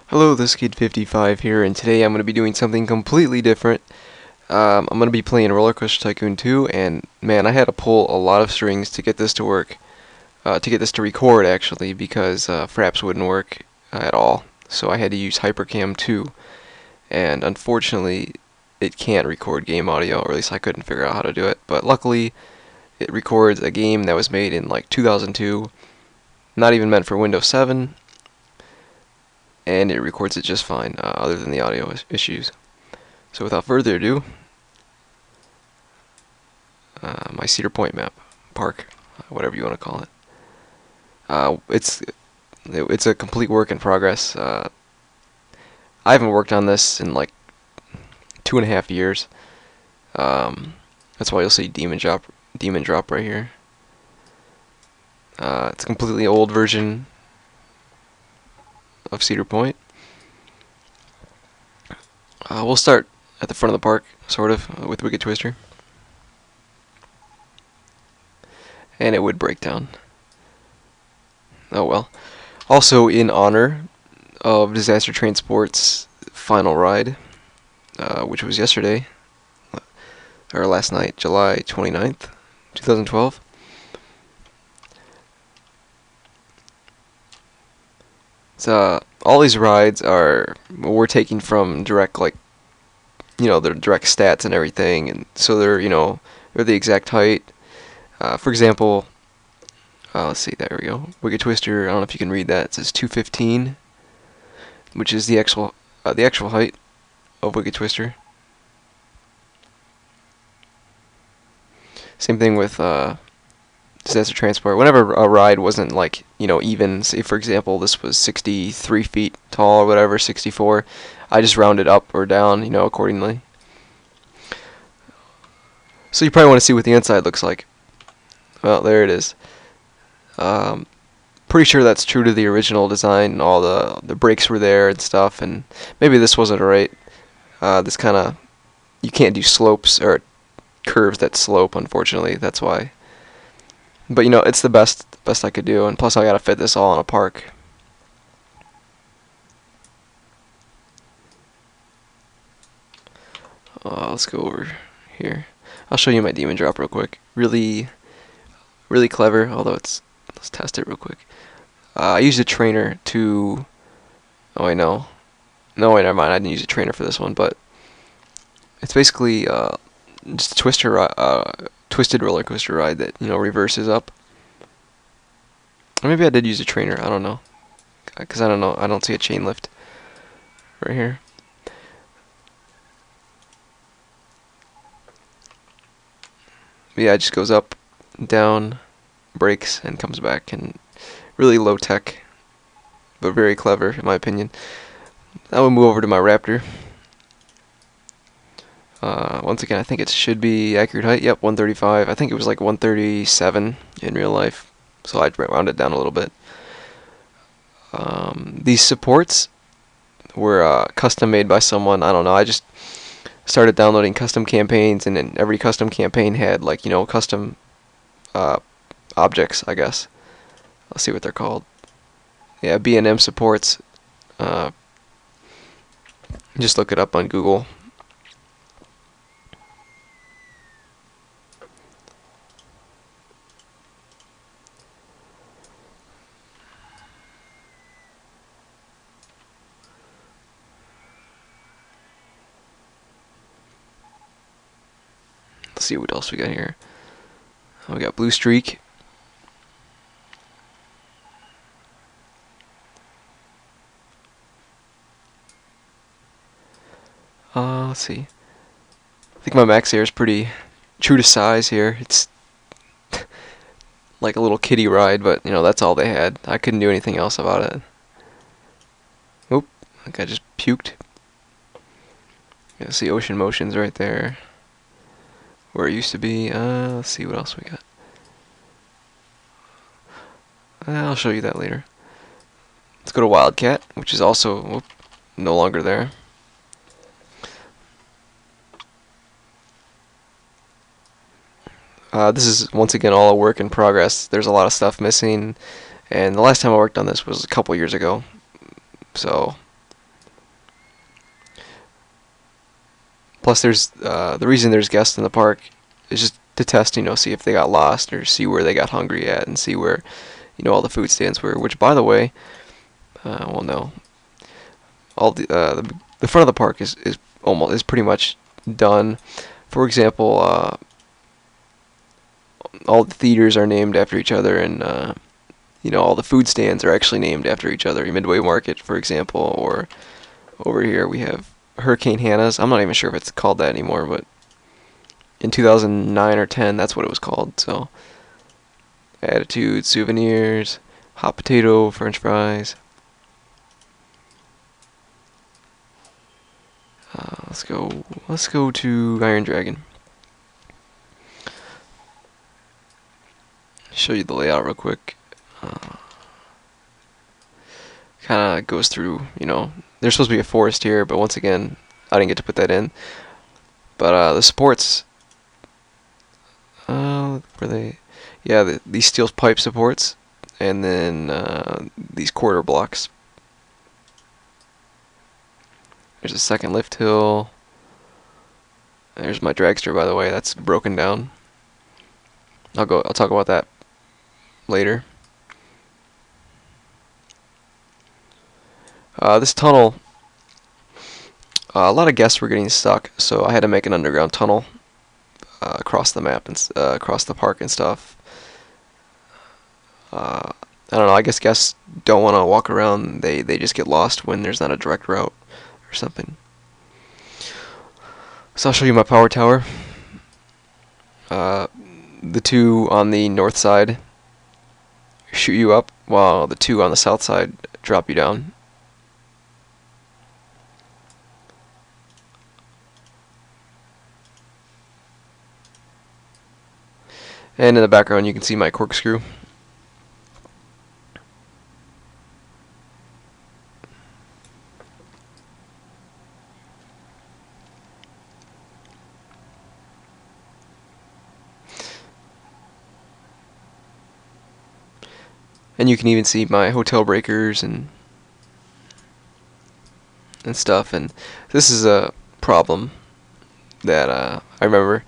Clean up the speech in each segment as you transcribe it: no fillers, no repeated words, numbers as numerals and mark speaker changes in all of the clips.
Speaker 1: Hello, this is Kid55 here, and today I'm going to be doing something completely different. I'm going to be playing Roller Coaster Tycoon 2, and man, I had to pull a lot of strings to get this to work, to get this to record actually, because Fraps wouldn't work at all. So I had to use HyperCam 2, and unfortunately, it can't record game audio, or at least I couldn't figure out how to do it. But luckily, it records a game that was made in like 2002, not even meant for Windows 7. And it records it just fine, other than the audio issues. So without further ado, my Cedar Point map, park, whatever you want to call it. It's a complete work in progress. I haven't worked on this in like 2.5 years. That's why you'll see Demon Drop right here. It's a completely old version of Cedar Point. We'll start at the front of the park, sort of, with Wicked Twister. And it would break down. Oh well. Also, in honor of Disaster Transport's final ride, which was yesterday, or last night, July 29th, 2012. So, all these rides we're taking from direct, like, their direct stats and everything, and so they're the exact height. For example, let's see, there we go. Wicked Twister, I don't know if you can read that, it says 215, which is the actual height of Wicked Twister. Same thing with Disaster Transport. Whenever a ride wasn't like, even, say for example this was 63 feet tall or whatever, 64, I just rounded up or down, accordingly. So you probably want to see what the inside looks like. Well, there it is. Pretty sure that's true to the original design. All the brakes were there and stuff, and maybe this wasn't right. This kind of, you can't do slopes or curves that slope, unfortunately. That's why. But it's the best I could do, and plus I gotta fit this all in a park. Let's go over here. I'll show you my Demon Drop real quick. Really clever, although let's test it real quick. I used a trainer to, oh wait, no wait, never mind, I didn't use a trainer for this one, but it's basically just a twisted roller coaster ride that reverses up. Or maybe I did use a trainer, I don't know, because I don't see a chain lift right here. But yeah, it just goes up, down, brakes, and comes back, and really low tech, but very clever in my opinion. Now we'll move over to my Raptor. Once again, I think it should be accurate height. Yep, 135. I think it was like 137 in real life, so I'd round it down a little bit. These supports were custom made by someone. I don't know. I just started downloading custom campaigns, and then every custom campaign had like custom objects, I guess. Let's see what they're called. Yeah, B&M supports. Just look it up on Google. Let's see what else we got here. We got Blue Streak. Let's see. I think my MaXair is pretty true to size here. It's like a little kiddie ride, but that's all they had. I couldn't do anything else about it. Oop, I think I just puked. You see Ocean Motions right there, where it used to be. Let's see what else we got. I'll show you that later. Let's go to Wildcat, which is also no longer there. This is once again all a work in progress. There's a lot of stuff missing, and the last time I worked on this was a couple years ago. So Plus, there's the reason there's guests in the park is just to test, see if they got lost or see where they got hungry at and see where, all the food stands were. Which, by the way, well, no, all the front of the park is pretty much done. For example, all the theaters are named after each other, and all the food stands are actually named after each other. Midway Market, for example, or over here we have Hurricane Hannah's. I'm not even sure if it's called that anymore, but in 2009 or 10, that's what it was called. So, Attitude, Souvenirs, Hot Potato, French fries. Let's go to Iron Dragon. Show you the layout real quick. Kind of goes through, there's supposed to be a forest here, but once again, I didn't get to put that in. But the supports, were they? Yeah, these steel pipe supports, and then these quarter blocks. There's a second lift hill. There's my dragster, by the way. That's broken down. I'll talk about that later. This tunnel, a lot of guests were getting stuck, so I had to make an underground tunnel across the map and across the park and stuff. I don't know. I guess guests don't want to walk around. They just get lost when there's not a direct route or something. So I'll show you my power tower. The two on the north side shoot you up, while the two on the south side drop you down. And in the background you can see my corkscrew. And you can even see my hotel breakers and stuff. And this is a problem that I remember.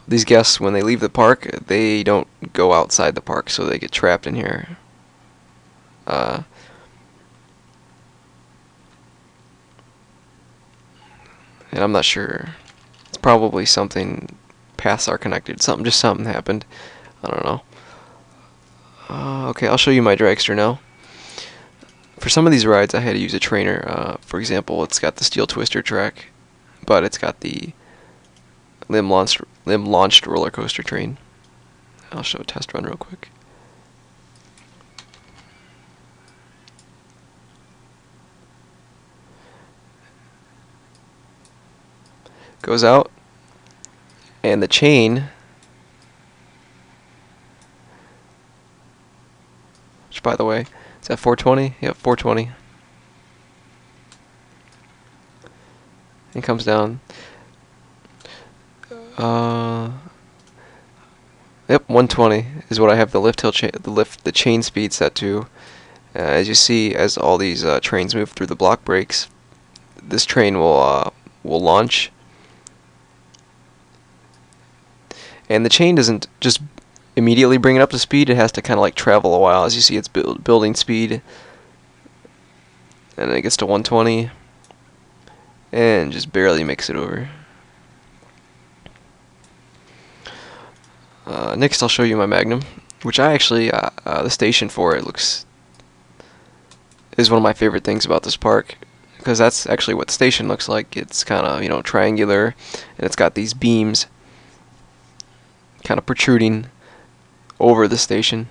Speaker 1: These guests, when they leave the park, they don't go outside the park, so they get trapped in here. And I'm not sure. It's probably something. Paths are connected. Something happened. I don't know. Okay, I'll show you my dragster now. For some of these rides, I had to use a trainer. For example, it's got the steel twister track, but it's got the limb launched roller coaster train. I'll show a test run real quick. Goes out, and the chain, which by the way, is that 420? Yep, 420. And comes down. Yep, 120 is what I have the chain speed set to. As you see, as all these trains move through the block breaks, this train will launch, and the chain doesn't just immediately bring it up to speed. It has to kind of like travel a while. As you see, it's building speed, and then it gets to 120, and just barely makes it over. Next, I'll show you my Magnum, which I actually, the station for it is one of my favorite things about this park, because that's actually what the station looks like. It's kind of, triangular, and it's got these beams kind of protruding over the station.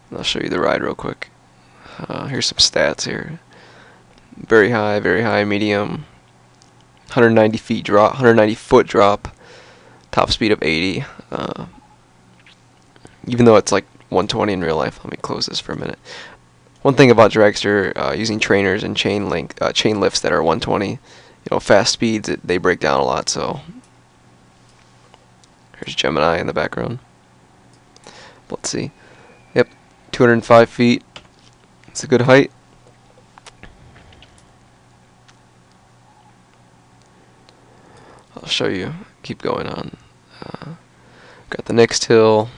Speaker 1: And I'll show you the ride real quick. Here's some stats here. Very high, medium. 190 foot drop, top speed of 80. Even though it's like 120 in real life. Let me close this for a minute. One thing about dragster, using trainers and chain lifts that are 120, fast speeds, they break down a lot. So here's Gemini in the background. Let's see. Yep, 205 feet. It's a good height. show you. Keep going on. Got the next hill.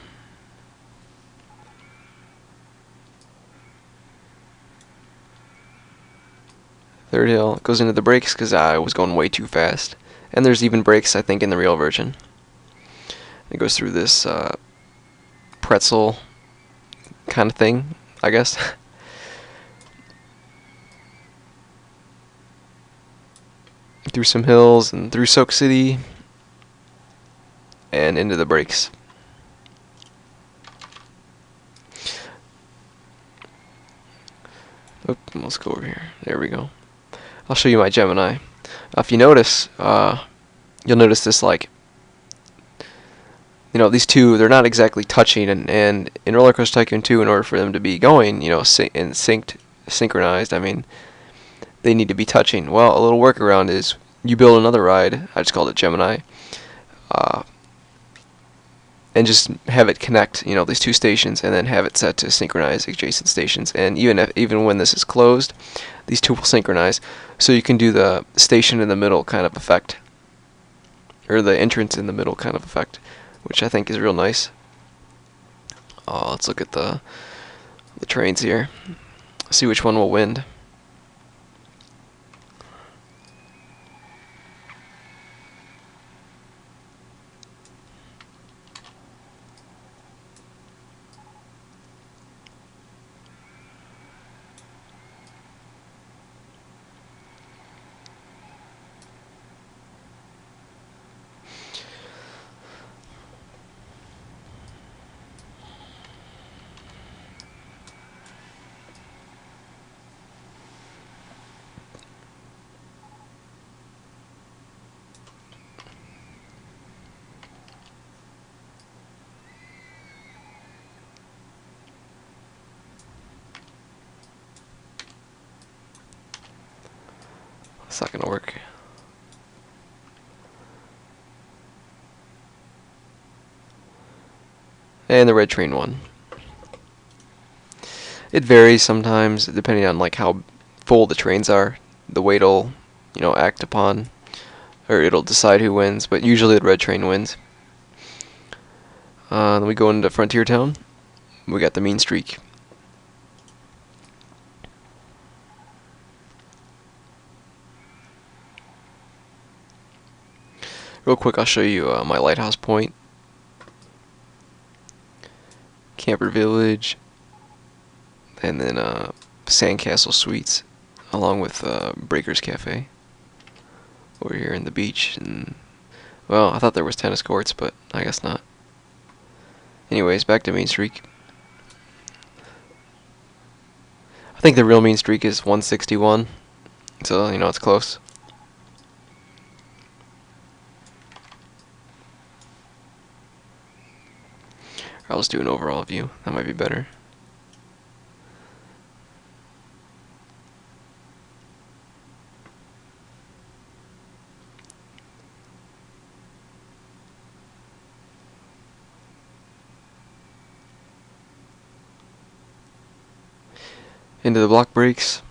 Speaker 1: Third hill. It goes into the brakes because I was going way too fast. And there's even brakes, I think, in the real version. It goes through this pretzel kind of thing, I guess. Through some hills and through Soak City and into the brakes. Oop, let's go over here. There we go. I'll show you my Gemini. If you notice, you'll notice this, like, you know, these two, they're not exactly touching, and in Roller Coaster Tycoon 2, in order for them to be going, you know, synchronized, I mean, they need to be touching. Well, a little workaround is you build another ride, I just called it Gemini, and just have it connect, you know, these two stations, and then have it set to synchronize adjacent stations. And even when this is closed, these two will synchronize, so you can do the station in the middle kind of effect, or the entrance in the middle kind of effect, which I think is real nice. Let's look at the trains here. See which one will win. It's not gonna work. And the red train won. It varies sometimes depending on like how full the trains are. The weight will, you know, act upon, or it'll decide who wins. But usually the red train wins. Then we go into Frontier Town. We got the Mean Streak. Real quick, I'll show you my lighthouse point, Camper Village, and then Sandcastle Suites, along with Breakers Cafe over here in the beach. And well, I thought there was tennis courts, but I guess not. Anyways, back to Mean Streak. I think the real Mean Streak is 161, so you know it's close. I'll just do an overall view. That might be better. Into the block brakes.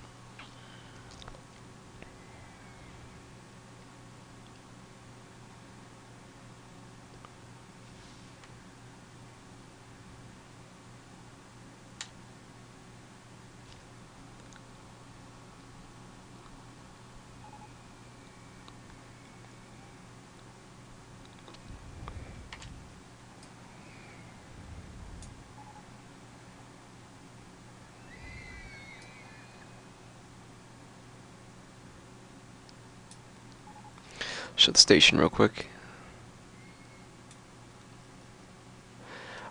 Speaker 1: Show the station real quick.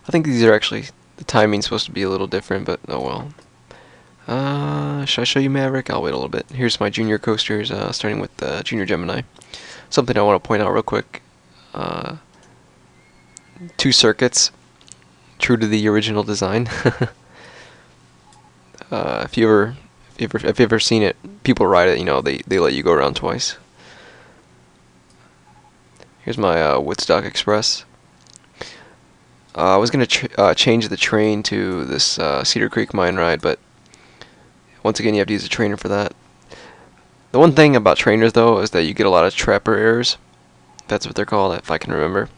Speaker 1: I think these are actually, the timing's supposed to be a little different, but oh well. Should I show you Maverick? I'll wait a little bit. Here's my junior coasters, starting with the Junior Gemini. Something I want to point out real quick. 2 circuits, true to the original design. If you've ever seen it, people ride it, you know, they let you go around twice. Here's my Woodstock Express. I was going to change the train to this Cedar Creek mine ride, but once again you have to use a trainer for that. The one thing about trainers though is that you get a lot of trapper errors. That's what they're called, if I can remember.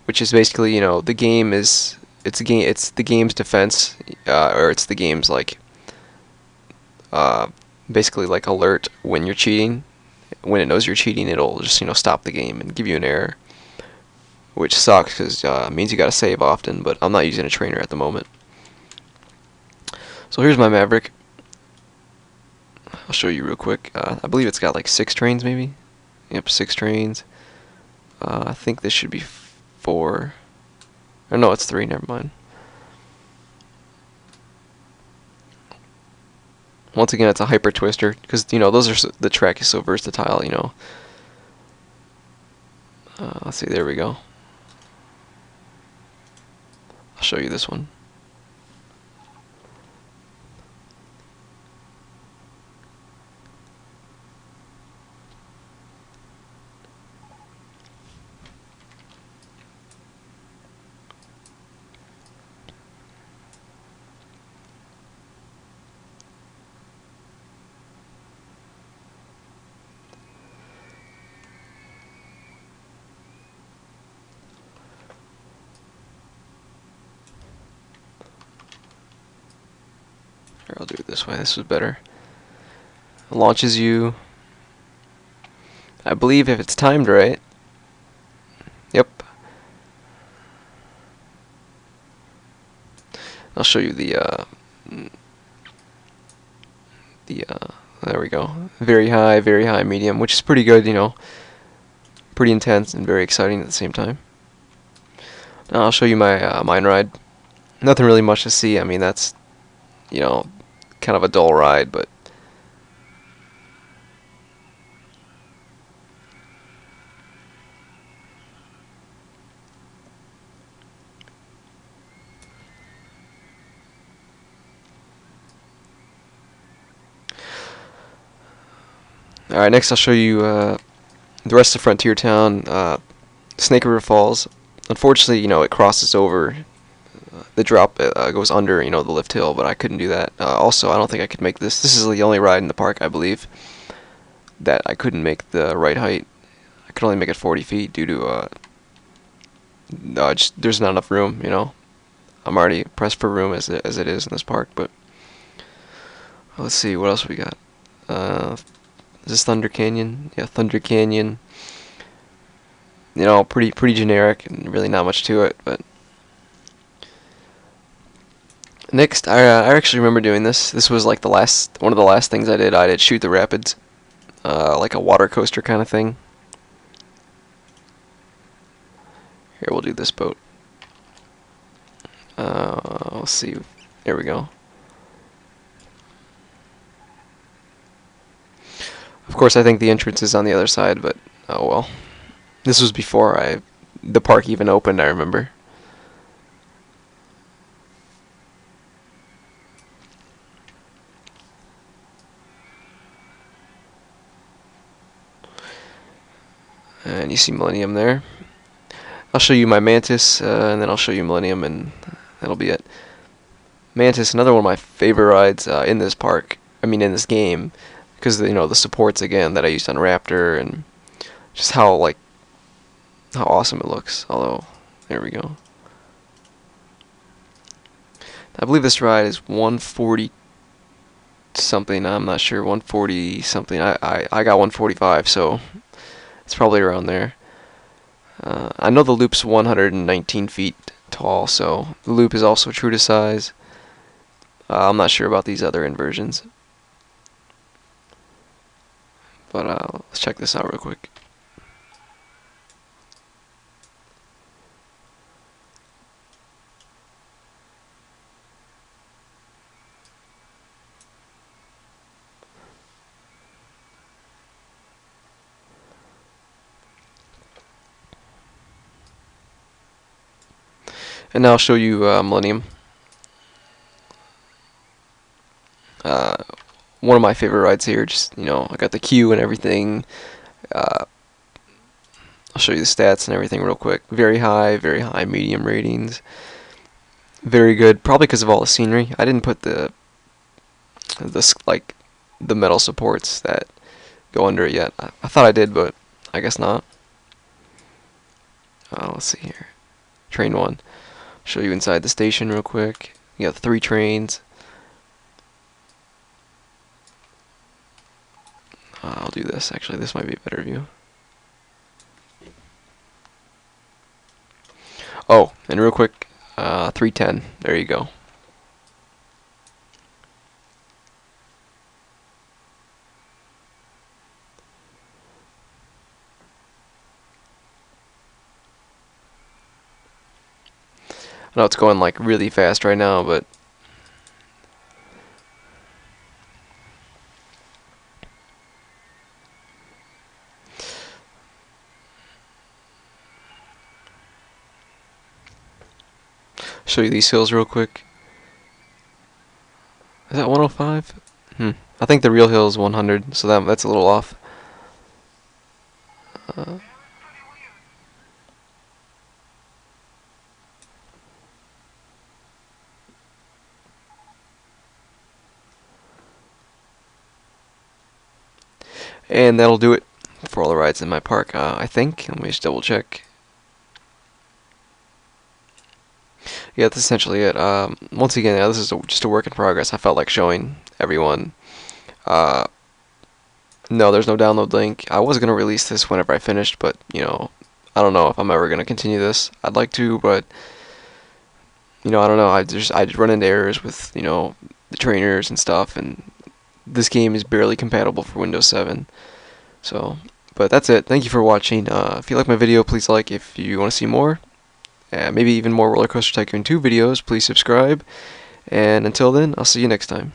Speaker 1: Which is basically, you know, the game is it's the game's defense, or it's the game's like uh, basically like alert when you're cheating. When it knows you're cheating, it'll just, you know, stop the game and give you an error, which sucks because it means you gotta save often. But I'm not using a trainer at the moment. So here's my Maverick. I'll show you real quick. I believe it's got like 6 trains, maybe. Yep, 6 trains. I think this should be 4. Or no, it's 3. Never mind. Once again, it's a hyper twister because, you know, those are the track is so versatile. You know. Let's see. There we go. I'll show you this one. Here, I'll do it this way. This was better. It launches you. I believe if it's timed right. Yep. I'll show you the there we go. Very high, medium, which is pretty good, you know. Pretty intense and very exciting at the same time. Now I'll show you my mine ride. Nothing really much to see. I mean, that's, you know, kind of a dull ride, but alright, next I'll show you the rest of Frontier Town. Snake River Falls. Unfortunately, you know, it crosses over the drop. Goes under, you know, the lift hill, but I couldn't do that. Also, I don't think I could make this. This is the only ride in the park, I believe, that I couldn't make the right height. I could only make it 40 feet due to there's not enough room, you know. I'm already pressed for room as it is in this park, but let's see what else we got. Is this Thunder Canyon? Yeah, Thunder Canyon. You know, pretty generic and really not much to it. But next, I actually remember doing this. This was like one of the last things I did. I did Shoot the Rapids, like a water coaster kind of thing. Here, we'll do this boat. Let's see. There we go. Of course, I think the entrance is on the other side, but oh well. This was before the park even opened, I remember. And you see Millennium there. I'll show you my Mantis, and then I'll show you Millennium, and that'll be it. Mantis, another one of my favorite rides in this park. I mean, in this game, because, you know, the supports again that I used on Raptor, and just how awesome it looks. Although, there we go. I believe this ride is 140 something. I'm not sure. 140 something. I got 145, so it's probably around there. I know the loop's 119 feet tall, so the loop is also true to size. I'm not sure about these other inversions. But let's check this out real quick. And now I'll show you Millennium. One of my favorite rides here. Just, you know, I got the queue and everything. I'll show you the stats and everything real quick. Very high, medium ratings. Very good, probably because of all the scenery. I didn't put the metal supports that go under it yet. I thought I did, but I guess not. Let's see here. Train 1. Show you inside the station real quick. You got 3 trains. I'll do this. Actually, this might be a better view. Oh, and real quick, 310. There you go. I know it's going like really fast right now, but show you these hills real quick. Is that 105? I think the real hill is 100, so that's a little off. And that'll do it for all the rides in my park, I think. Let me just double check. Yeah, that's essentially it. Once again, this is just a work in progress. I felt like showing everyone. No, there's no download link. I was going to release this whenever I finished, but, you know, I don't know if I'm ever going to continue this. I'd like to, but, you know, I don't know. I run into errors with, you know, the trainers and stuff, and this game is barely compatible for Windows 7. So, but that's it. Thank you for watching. If you like my video, please like. If you want to see more, maybe even more Roller Coaster Tycoon 2 videos, please subscribe. And until then, I'll see you next time.